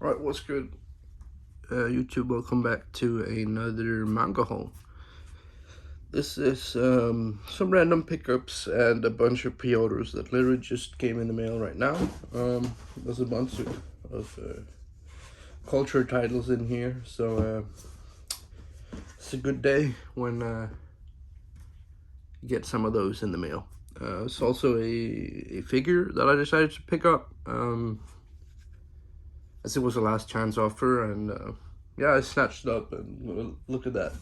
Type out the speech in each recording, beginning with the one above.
Right, what's good? YouTube, welcome back to another manga haul. This is some random pickups and a bunch of pre-orders that literally just came in the mail right now. There's a bunch of culture titles in here, so it's a good day when you get some of those in the mail. It's also a figure that I decided to pick up. As it was a last chance offer, and yeah, I snatched it up, and we'll look at that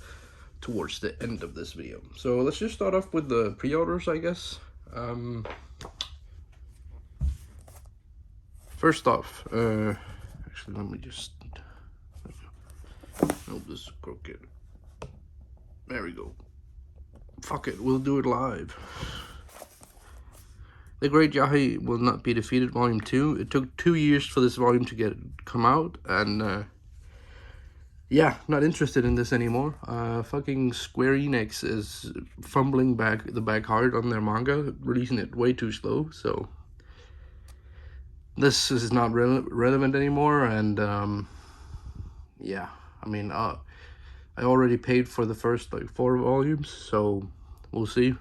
towards the end of this video. So let's just start off with the pre-orders, I guess. First off, actually, let me just, oh, this is crooked. There we go. Fuck it, we'll do it live. The Great Yahi Will Not Be Defeated, Volume 2. It took 2 years for this volume to come out, and yeah, not interested in this anymore. Fucking Square Enix is fumbling back hard on their manga, releasing it way too slow, so this is not relevant anymore, and yeah, I mean, I already paid for the first, like, 4 volumes, so we'll see.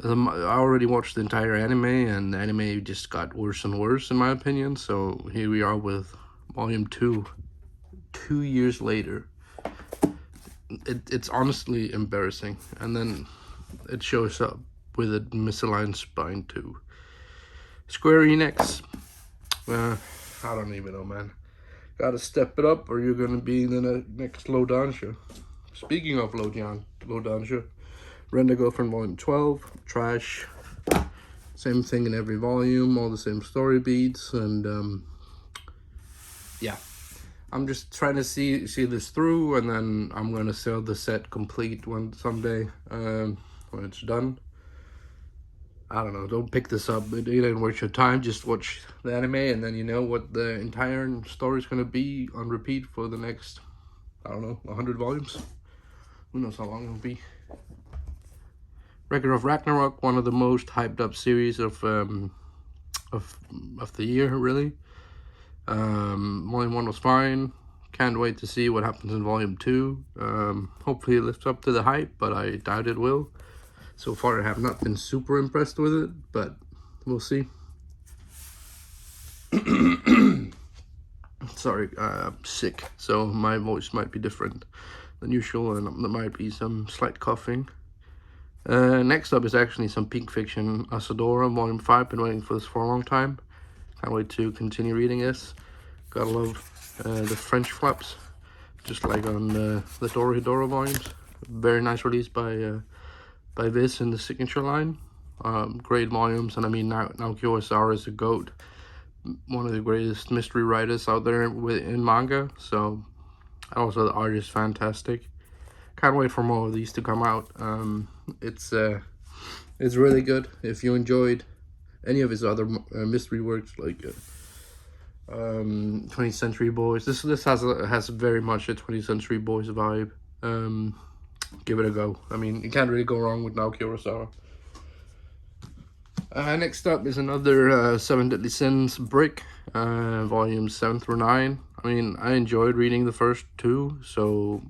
I already watched the entire anime, and the anime just got worse and worse, in my opinion, so here we are with Volume 2, 2 years later. It's honestly embarrassing, and then it shows up with a misaligned spine too. Square Enix, I don't even know, man. Gotta step it up, or you're gonna be in the next Lodansha. Speaking of Lodansha, Rent a Girlfriend Volume 12, trash. Same thing in every volume, all the same story beats, and yeah. I'm just trying to see this through, and then I'm gonna sell the set complete someday when it's done. I don't know, don't pick this up. It ain't worth your time. Just watch the anime, and then you know what the entire story is gonna be on repeat for the next, I don't know, 100 volumes. Who knows how long it'll be. Record of Ragnarok, one of the most hyped up series of the year, really. Volume 1 was fine. Can't wait to see what happens in Volume 2. Hopefully it lives up to the hype, but I doubt it will. So far I have not been super impressed with it, but we'll see. Sorry, I'm sick, so my voice might be different than usual, and there might be some slight coughing. Next up is actually some Pink Fiction Asadora, Volume 5. Been waiting for this for a long time. Can't wait to continue reading this. Gotta love the French flaps, just like on the Dorohedoro volumes. Very nice release by Viz in the signature line. Great volumes, and I mean, Naoki Urasawa is a GOAT. One of the greatest mystery writers out there in manga, so also the art is fantastic. Can't wait for more of these to come out. It's really good. If you enjoyed any of his other mystery works, like 20th Century Boys, this has very much a 20th Century Boys vibe. Give it a go. I mean, you can't really go wrong with Naoki Urasawa. Next up is another Seven Deadly Sins brick, volumes 7 through 9. I mean, I enjoyed reading the first 2, so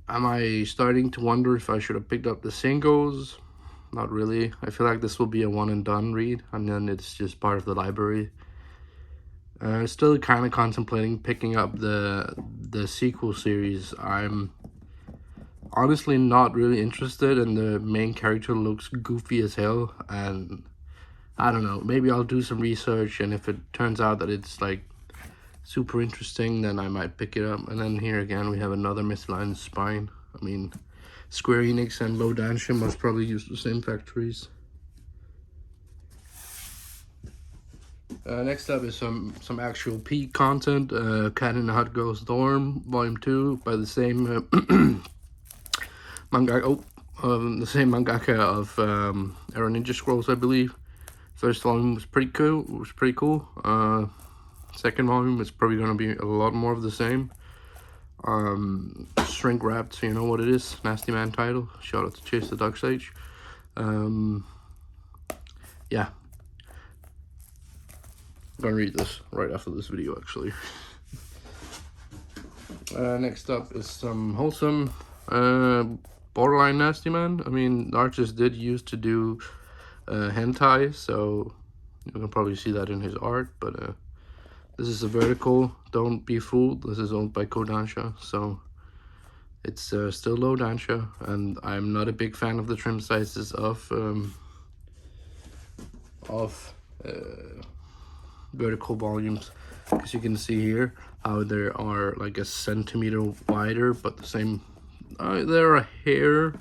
am I starting to wonder if I should have picked up the singles? Not really. I feel like this will be a one and done read, and then it's just part of the library. Still kind of contemplating picking up the sequel series. I'm honestly not really interested, and the main character looks goofy as hell, and I don't know, maybe I'll do some research, and if it turns out that it's like super interesting, then I might pick it up. And then here again we have another misaligned spine. I mean, Square Enix and Lodansha must probably use the same factories. Next up is some actual peak content. Cat in the Hot Girl's Dorm, Volume 2, by the same the same mangaka of Era Ninja Scrolls, I believe. First volume was pretty cool. Second volume is probably going to be a lot more of the same. Shrink wrapped, so you know what it is. Nasty Man title. Shout out to Chase the Dark Sage. Yeah. I'm gonna read this right after this video, actually. Next up is some wholesome, borderline nasty man. I mean, the artist did used to do hentai, so you can probably see that in his art, but this is a vertical. Don't be fooled. This is owned by Kodansha, so it's still low dansha, and I'm not a big fan of the trim sizes of vertical volumes, because you can see here how there are like a centimeter wider, but the same they're a hair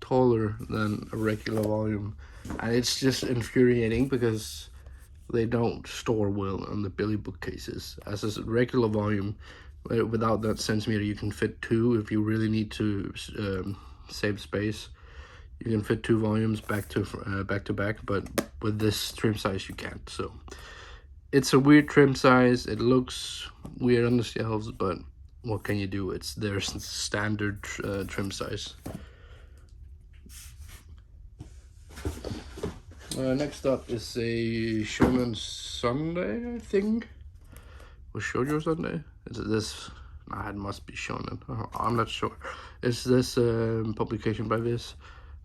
taller than a regular volume, and it's just infuriating because they don't store well on the Billy bookcases. As a regular volume, without that centimeter, you can fit 2 if you really need to save space. You can fit 2 volumes back to back, but with this trim size you can't. So it's a weird trim size. It looks weird on the shelves, but what can you do? It's their standard trim size. Next up is a Shonen Sunday, I think. Was Shoujo Sunday? Is it this? Nah, it must be Shonen. I'm not sure. Is this publication by Viz?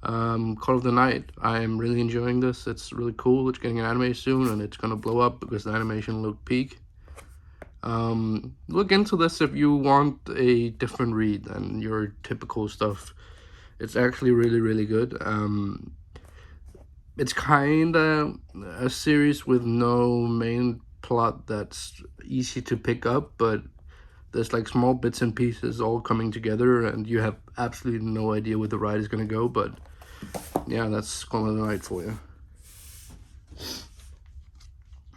Call of the Night. I am really enjoying this. It's really cool. It's getting an anime soon, and it's gonna blow up because the animation looked peak. Look into this if you want a different read than your typical stuff. It's actually really, really good. It's kinda a series with no main plot that's easy to pick up, but there's like small bits and pieces all coming together, and you have absolutely no idea where the ride is gonna go. But yeah, that's Call of the Night for you.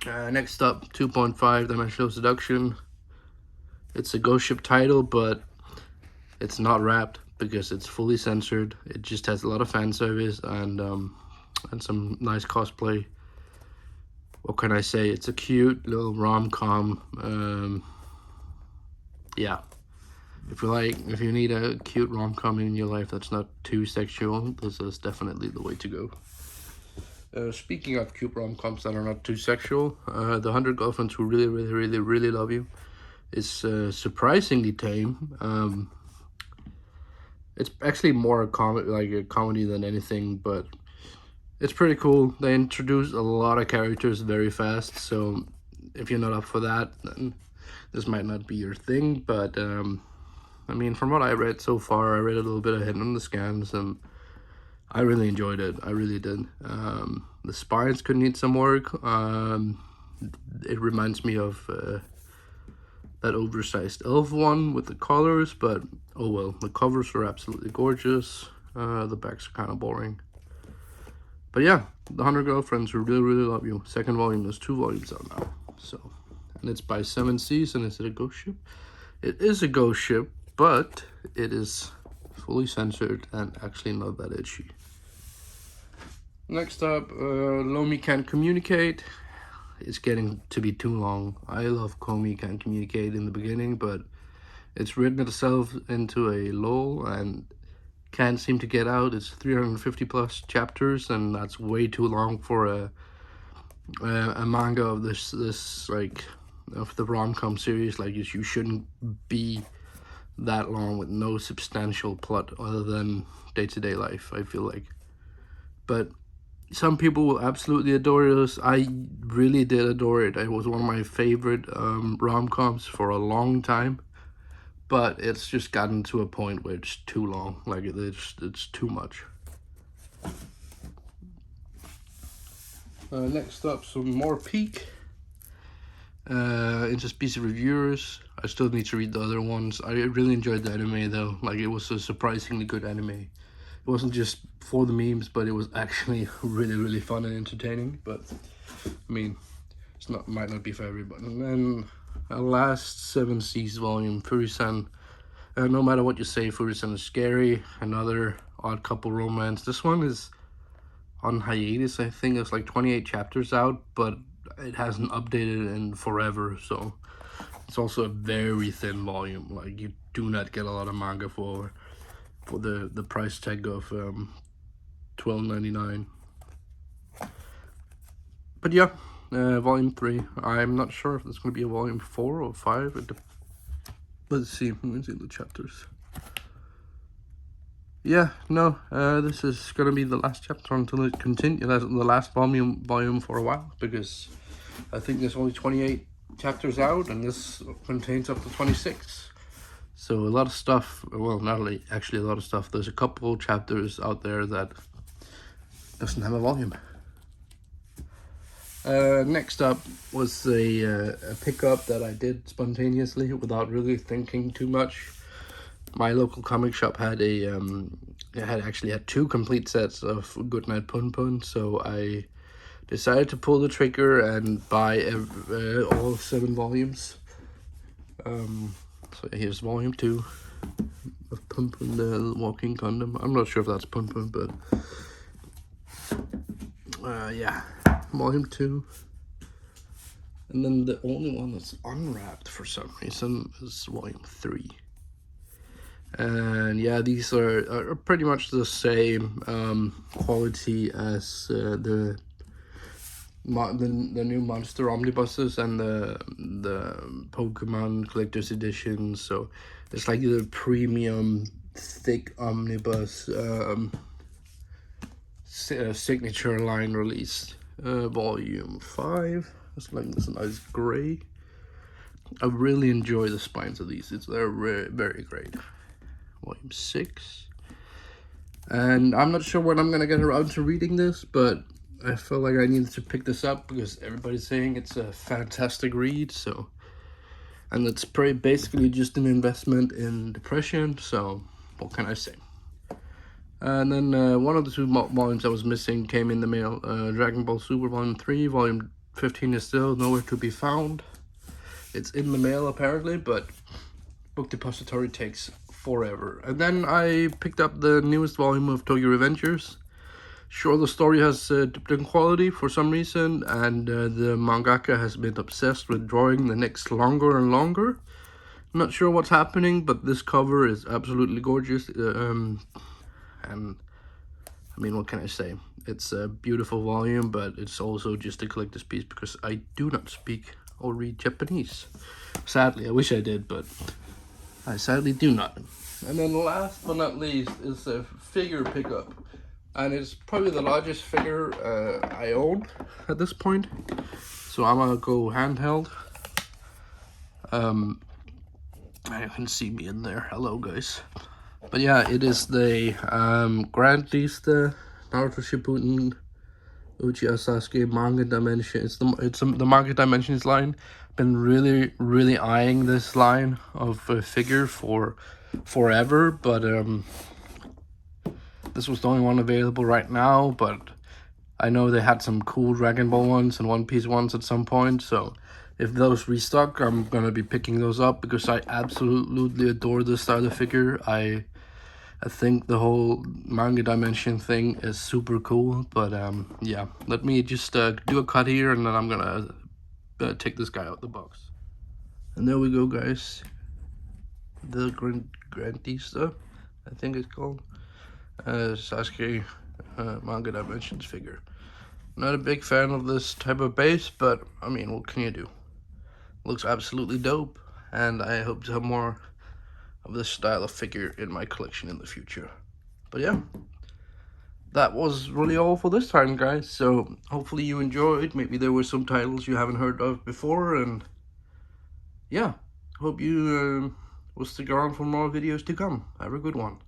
Next up, 2.5 Dimensional Seduction. It's a Ghost Ship title, but it's not wrapped because it's fully censored. It just has a lot of fan service and some nice cosplay. What can I say? It's a cute little rom-com. Yeah, if you need a cute rom-com in your life that's not too sexual, this is definitely the way to go. Speaking of cute rom-coms that are not too sexual, The 100 Girlfriends Who Really, Really, Really, Really Love You is surprisingly tame. It's actually more a comedy than anything, but it's pretty cool. They introduce a lot of characters very fast, so if you're not up for that, then this might not be your thing. But I mean, from what I read so far, I read a little bit ahead on the scans, and I really enjoyed it. I really did. The spines could need some work. It reminds me of that oversized elf one with the colors, but oh well. The covers are absolutely gorgeous. The backs are kind of boring. But yeah, The 100 Girlfriends Who Really, Really Love You. Second volume. There's 2 volumes out now. So, and it's by 7 Seas, and is it a ghost ship? It is a ghost ship, but it is fully censored and actually not that itchy. Next up, Lomi Can't Communicate. It's getting to be too long. I love Komi Can't Communicate in the beginning, but it's written itself into a lull and can't seem to get out. It's 350 plus chapters, and that's way too long for a manga of this like of the rom-com series. Like, you shouldn't be that long with no substantial plot other than day-to-day life, I feel like. But some people will absolutely adore this. I really did adore it. It was one of my favorite rom-coms for a long time. But it's just gotten to a point where it's too long. Like, it's too much. Next up, some more Peak. Interspecies Reviewers. I still need to read the other ones. I really enjoyed the anime though. Like, it was a surprisingly good anime. It wasn't just for the memes, but it was actually really, really fun and entertaining. But I mean, might not be for everybody. And then a last 7 Seas volume, Furisan. No matter what you say, Furisan is scary. Another odd couple romance. This one is on hiatus. I think it's like 28 chapters out, but it hasn't updated in forever, so it's also a very thin volume. Like, you do not get a lot of manga for the price tag of $12.99. But yeah, volume 3. I'm not sure if there's going to be a volume 4 or 5. Let's see. Let me see the chapters. Yeah, no, this is going to be the last chapter until it continues, the last volume for a while, because I think there's only 28 chapters out, and this contains up to 26. So a lot of stuff, well, not really, actually a lot of stuff. There's a couple chapters out there that doesn't have a volume. Next up was a pickup that I did spontaneously without really thinking too much. My local comic shop had actually had 2 complete sets of Goodnight Pun Pun, so I decided to pull the trigger and buy all 7 volumes. So here's volume 2 of Pun Pun, the Walking Condom. I'm not sure if that's Pun Pun, but yeah, volume 2. And then the only one that's unwrapped for some reason is volume 3. And yeah, these are pretty much the same quality as the new Monster Omnibuses and the Pokemon Collector's Edition. So it's like the premium thick omnibus signature line release. Volume 5. It's like this nice gray. I really enjoy the spines of these. They're very great. Volume 6. And I'm not sure when I'm gonna get around to reading this, but I felt like I needed to pick this up because everybody's saying it's a fantastic read. So, and it's basically just an investment in depression. So what can I say? And then one of the 2 volumes I was missing came in the mail. Dragon Ball Super Volume 3, Volume 15 is still nowhere to be found. It's in the mail apparently, but Book Depository takes forever. And then I picked up the newest volume of Tokyo Revengers. Sure, the story has dipped in quality for some reason, and the mangaka has been obsessed with drawing the next longer and longer. I'm not sure what's happening, but this cover is absolutely gorgeous. And I mean, what can I say? It's a beautiful volume, but it's also just a collector's piece because I do not speak or read Japanese. Sadly, I wish I did, but I sadly do not. And then last but not least is a figure pickup. And it's probably the largest figure I own at this point. So I'm gonna go handheld. You can see me in there. Hello, guys. But yeah, it is the Grand Lista Naruto Shippuden Uchiha Sasuke Manga Dimension. It's the Manga Dimensions line. Been really eyeing this line of figure for forever, but this was the only one available right now. But I know they had some cool Dragon Ball ones and One Piece ones at some point, so if those restock, I'm gonna be picking those up because I absolutely adore this style of figure. I think the whole Manga Dimension thing is super cool, but yeah, let me just do a cut here and then I'm gonna take this guy out the box. And there we go, guys. The Grandista, I think it's called, Sasuke Manga Dimensions figure. Not a big fan of this type of base, but I mean, what can you do? Looks absolutely dope, and I hope to have more of this style of figure in my collection in the future. But yeah, that was really all for this time, guys. So hopefully you enjoyed. Maybe there were some titles you haven't heard of before, and yeah, hope you will stick around for more videos to come. Have a good one.